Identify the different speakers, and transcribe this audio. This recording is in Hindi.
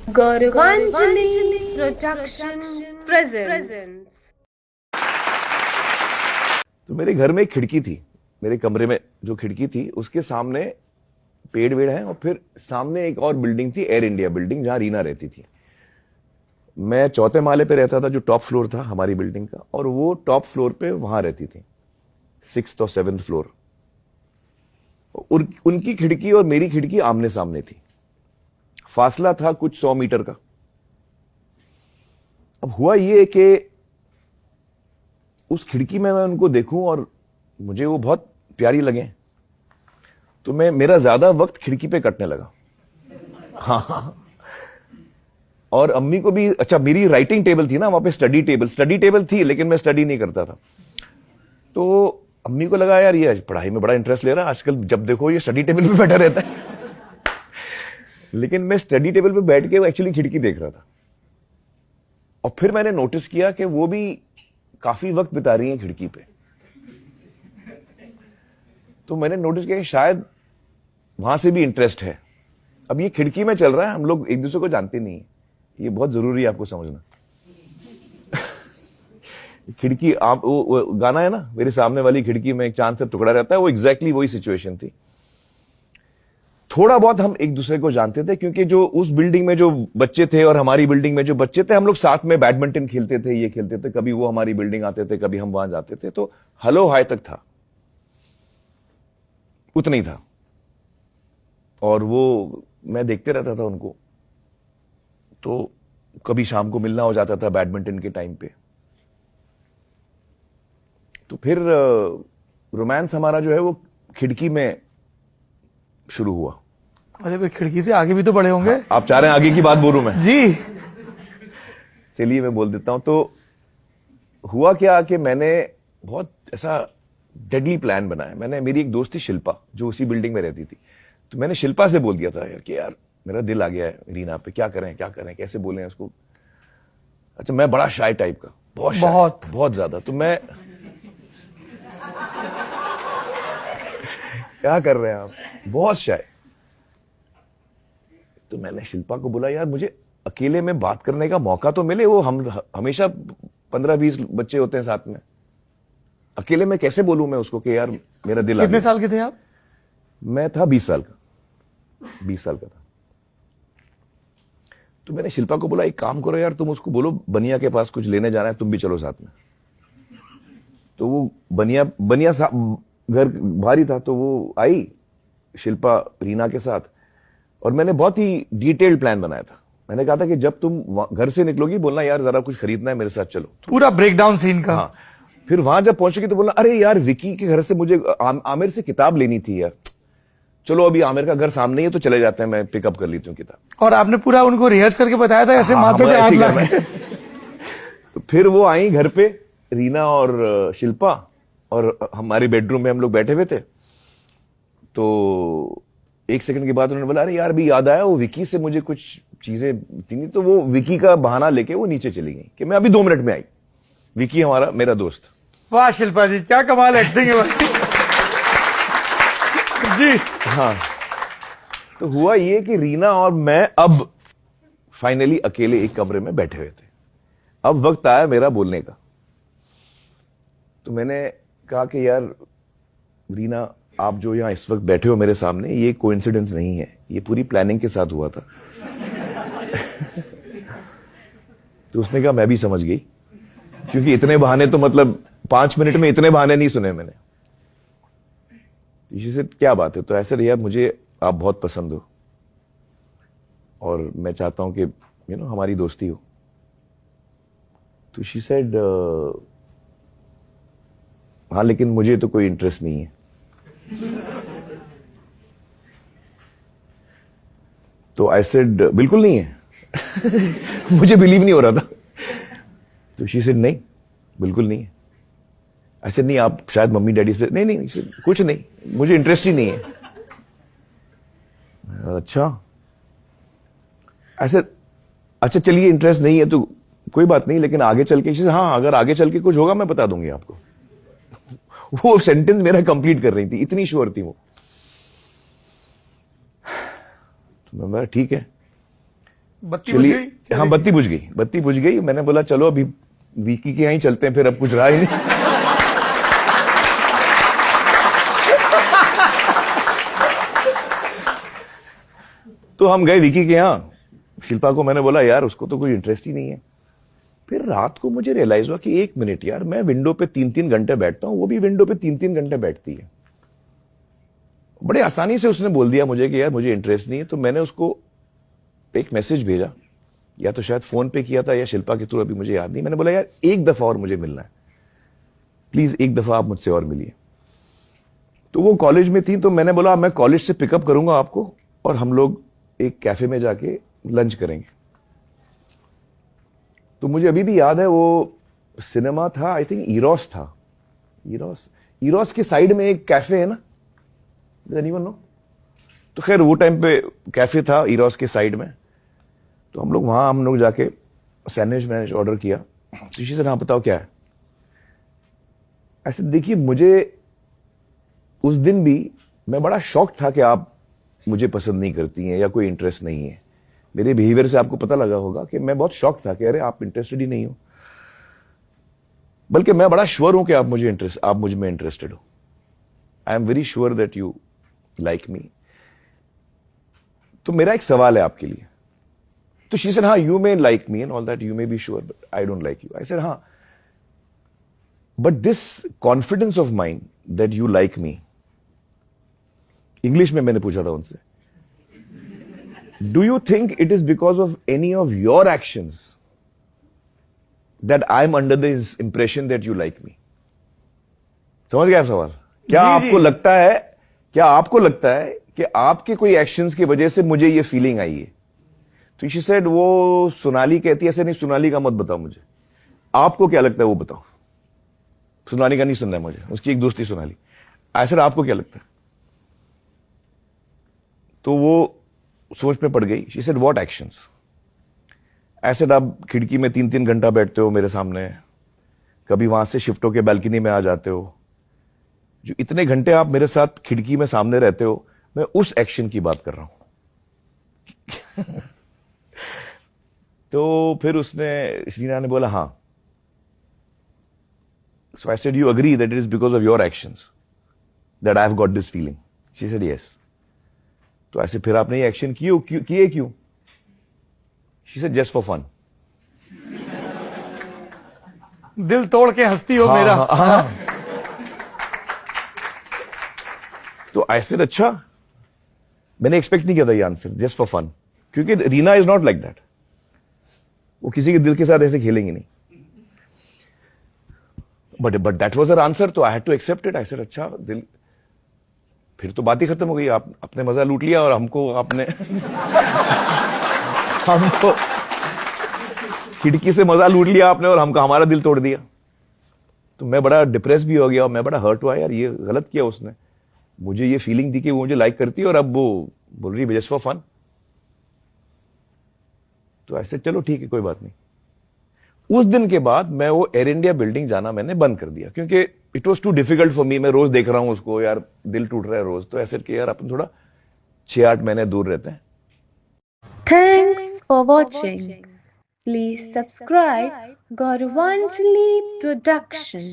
Speaker 1: गौरवांजलि प्रोडक्शन प्रेजेंट्स।
Speaker 2: तो मेरे घर में एक खिड़की थी, मेरे कमरे में जो खिड़की थी उसके सामने पेड़ वेड़ है और फिर सामने एक और बिल्डिंग थी, एयर इंडिया बिल्डिंग, जहां रीना रहती थी। मैं चौथे माले पे रहता था, जो टॉप फ्लोर था हमारी बिल्डिंग का, और वो टॉप फ्लोर पे वहां रहती थी, 6th और 7th फ्लोर। उनकी खिड़की और मेरी खिड़की आमने सामने थी, फासला था कुछ 100 मीटर का। अब हुआ ये कि उस खिड़की में मैं उनको देखूं और मुझे वो बहुत प्यारी लगे, तो मेरा ज्यादा वक्त खिड़की पे कटने लगा। हाँ, और अम्मी को भी। अच्छा, मेरी राइटिंग टेबल थी ना वहां पे, स्टडी टेबल थी, लेकिन मैं स्टडी नहीं करता था। तो अम्मी को लगा यार ये पढ़ाई में बड़ा इंटरेस्ट ले रहा है आजकल, जब देखो ये स्टडी टेबल पे बैठा रहता है। लेकिन मैं स्टडी टेबल पे बैठ के एक्चुअली खिड़की देख रहा था, और फिर मैंने नोटिस किया कि वो भी काफी वक्त बिता रही हैं खिड़की पे। तो मैंने नोटिस किया कि शायद वहां से भी इंटरेस्ट है। अब ये खिड़की में चल रहा है, हम लोग एक दूसरे को जानते नहीं है, ये बहुत जरूरी है आपको समझना। खिड़की, आप वो गाना है ना, मेरे सामने वाली खिड़की में एक चांद से टुकड़ा रहता है, वो एग्जैक्टली वही सिचुएशन थी। थोड़ा बहुत हम एक दूसरे को जानते थे, क्योंकि जो उस बिल्डिंग में जो बच्चे थे और हमारी बिल्डिंग में जो बच्चे थे, हम लोग साथ में बैडमिंटन खेलते थे, ये खेलते थे, कभी वो हमारी बिल्डिंग आते थे, कभी हम वहां जाते थे। तो हेलो हाय तक था, उतना ही था। और वो मैं देखते रहता था उनको, तो कभी शाम को मिलना हो जाता था बैडमिंटन के टाइम पे। तो फिर रोमांस हमारा जो है वो खिड़की में शुरू हुआ।
Speaker 3: अरे भाई, खिड़की से आगे भी तो बड़े होंगे।
Speaker 2: हाँ, आप चाह रहे हैं आगे की बात बोलूं मैं?
Speaker 3: जी,
Speaker 2: चलिए मैं बोल देता हूं। तो हुआ क्या कि मैंने बहुत ऐसा डेडली प्लान बनाया। मैंने, मेरी एक दोस्त थी शिल्पा, जो उसी बिल्डिंग में रहती थी, तो मैंने शिल्पा से बोल दिया था यार कि यार मेरा दिल आ गया है रीना पे, क्या करें कैसे बोलें उसको। अच्छा, मैं बड़ा शाय टाइप का, बहुत ज्यादा। तो मैं क्या कर रहे हैं आप, बहुत शाय। तो मैंने शिल्पा को बोला यार मुझे अकेले में बात करने का मौका तो मिले, वो हम हमेशा 15-20 बच्चे होते हैं साथ में, अकेले में कैसे बोलूं मैं उसको कि यार मेरा दिल आ गया।
Speaker 3: कितने साल के थे आप?
Speaker 2: मैं था 20 साल का था। तो मैंने शिल्पा को बोला एक काम करो यार, तुम उसको बोलो बनिया के पास कुछ लेने जाना है, तुम भी चलो साथ में। तो वो बनिया घर भारी था, तो वो आई शिल्पा रीना के साथ, और मैंने बहुत ही डिटेल्ड प्लान बनाया था। मैंने कहा था कि जब तुम घर से निकलोगी बोलना यार जरा कुछ खरीदना है, मेरे साथ चलो।
Speaker 3: पूरा ब्रेकडाउन सीन का।
Speaker 2: हाँ, फिर वहां जब पहुंचेगी तो बोलना अरे यार विकी के घर से मुझे आमिर से किताब लेनी थी यार, चलो अभी आमिर का घर सामने ही है तो चले जाते हैं, मैं पिकअप कर लेती हूँ किताब।
Speaker 3: और आपने पूरा उनको रिहर्स करके बताया था ऐसे माथे पे हाथ लगा के?
Speaker 2: तो फिर वो आई घर पे, रीना और शिल्पा, और हमारे बेडरूम में हम लोग बैठे हुए थे। तो एक सेकंड के बाद उन्होंने बोला अरे यार भी याद आया, वो विकी से मुझे कुछ चीजें थी। तो वो विकी का बहाना लेके वो नीचे चली गई कि मैं अभी 2 मिनट में आई। विकी मेरा दोस्त।
Speaker 3: वाह शिल्पा जी, क्या कमाल एक्टिंग है जी।
Speaker 2: हाँ, तो हुआ ये कि रीना और मैं अब फाइनली अकेले एक कमरे में बैठे हुए थे। अब वक्त आया मेरा बोलने का। तो मैंने कहा कि यार रीना, आप जो यहां इस वक्त बैठे हो मेरे सामने, ये कोइंसिडेंस नहीं है, ये पूरी प्लानिंग के साथ हुआ था। तो उसने कहा मैं भी समझ गई, क्योंकि इतने बहाने तो मतलब 5 मिनट में इतने बहाने नहीं सुने मैंने। इसी से क्या बात है, तो ऐसे रहिए, मुझे आप बहुत पसंद हो और मैं चाहता हूं कि हमारी दोस्ती हो। तो शी सेड हाँ लेकिन मुझे तो कोई इंटरेस्ट नहीं है। तो आई सेड बिल्कुल नहीं है। मुझे बिलीव नहीं हो रहा था। तो शी सेड नहीं, बिल्कुल नहीं है। ऐसे नहीं, आप शायद मम्मी डैडी से, नहीं कुछ नहीं, मुझे इंटरेस्ट ही नहीं है। अच्छा ऐसे, अच्छा चलिए इंटरेस्ट नहीं है तो कोई बात नहीं, लेकिन आगे चल के, हाँ अगर आगे चल के कुछ होगा मैं बता दूंगी आपको। वो सेंटेंस मेरा कंप्लीट कर रही थी, इतनी श्योर थी वो। तो मैं ठीक है।
Speaker 3: बत्ती बुझ
Speaker 2: चलिए,
Speaker 3: गई?
Speaker 2: हाँ बत्ती बुझ गई। मैंने बोला चलो अभी विकी के यहाँ ही चलते हैं, फिर अब कुछ रहा ही नहीं। तो हम गए विकी के यहाँ। शिल्पा को मैंने बोला यार उसको तो कोई इंटरेस्ट ही नहीं है। फिर रात को मुझे रियलाइज हुआ कि 1 मिनट यार, मैं विंडो पे 3-3 घंटे बैठता हूं, वो भी विंडो पे 3-3 घंटे बैठती है। बड़े आसानी से उसने बोल दिया मुझे कि यार मुझे इंटरेस्ट नहीं है। तो मैंने उसको एक मैसेज भेजा, या तो शायद फोन पे किया था या शिल्पा के थ्रू, अभी मुझे याद नहीं। मैंने बोला यार एक दफा और मुझे मिलना है, प्लीज एक दफा आप मुझसे और मिलिए। तो वो कॉलेज में थी, तो मैंने बोला मैं कॉलेज से पिकअप करूंगा आपको और हम लोग एक कैफे में जाके लंच करेंगे। तो मुझे अभी भी याद है वो सिनेमा था, आई थिंक इरोस था। इरोस के साइड में एक कैफे है ना, एनीवन नो? तो खैर वो टाइम पे कैफे था इरोस के साइड में। तो हम लोग जाके सैंडविच ऑर्डर किया। तो शी सेड हाँ बताओ क्या है। ऐसे देखिए, मुझे उस दिन भी मैं बड़ा शॉक था कि आप मुझे पसंद नहीं करती हैं या कोई इंटरेस्ट नहीं है। मेरे बिहेवियर से आपको पता लगा होगा कि मैं बहुत शॉक था कि अरे आप इंटरेस्टेड ही नहीं हो। बल्कि मैं बड़ा श्योर हूं कि आप मुझ में इंटरेस्टेड हो। I am very sure that you like me. तो मेरा एक सवाल है आपके लिए। तो शी सेड हाँ you may like me and all that, you may be sure but I don't like you. I said हाँ, but this confidence of mind that you like me, English में मैंने पूछा था उनसे, do you think it is because of any of your actions that I am under the impression that you like me? समझ गए आप सवाल? क्या आपको लगता है कि आपके कोई एक्शंस की वजह से मुझे ये फीलिंग आई है? तो शी सेड वो सोनाली कहती है ऐसे नहीं, सोनाली का मत बताओ मुझे, आपको क्या लगता है वो बताओ। सोनाली का नहीं सुनना है मुझे, उसकी एक दोस्ती सोनाली। आई सेड आपको क्या लगता है? तो वो सोच में पड़ गई। She said what actions? I said आप खिड़की में 3-3 घंटा बैठते हो मेरे सामने, कभी वहां से शिफ्ट होके बालकनी में आ जाते हो, जो इतने घंटे आप मेरे साथ खिड़की में सामने रहते हो, मैं उस एक्शन की बात कर रहा हूं। तो फिर रीना ने बोला हाँ। So I said you agree that it is because of your actions that I have got this feeling? She said yes. तो ऐसे फिर आपने ये एक्शन किए क्यों? She said just for fun.
Speaker 3: दिल तोड़ के हंसती हो मेरा।
Speaker 2: हाँ। तो आई सेड अच्छा, मैंने एक्सपेक्ट नहीं किया था ये आंसर, जस्ट फॉर फन, क्योंकि Reena is not like that. वो किसी के दिल के साथ ऐसे खेलेंगे नहीं। But that was her answer, तो I had to accept it. I said अच्छा, दिल, फिर तो बात ही खत्म हो गई। आप अपने मजा लूट लिया और हमको खिड़की से मजा लूट लिया आपने और हमारा दिल तोड़ दिया। तो मैं बड़ा डिप्रेस भी हो गया और मैं बड़ा हर्ट हुआ, यार ये गलत किया उसने। मुझे ये फीलिंग थी कि वो मुझे लाइक करती है और अब वो बोल रही है जस्ट फॉर फन। तो ऐसे चलो ठीक है, कोई बात नहीं। उस दिन के बाद मैं वो एयर इंडिया बिल्डिंग जाना मैंने बंद कर दिया, क्योंकि it was too difficult for me. मैं रोज देख रहा हूं उसको, यार दिल टूट रहा है रोज। तो ऐसे कि यार अपन थोड़ा 6-8 महीने दूर रहते हैं।
Speaker 1: Thanks for watching. Please subscribe Gauravanjali Production.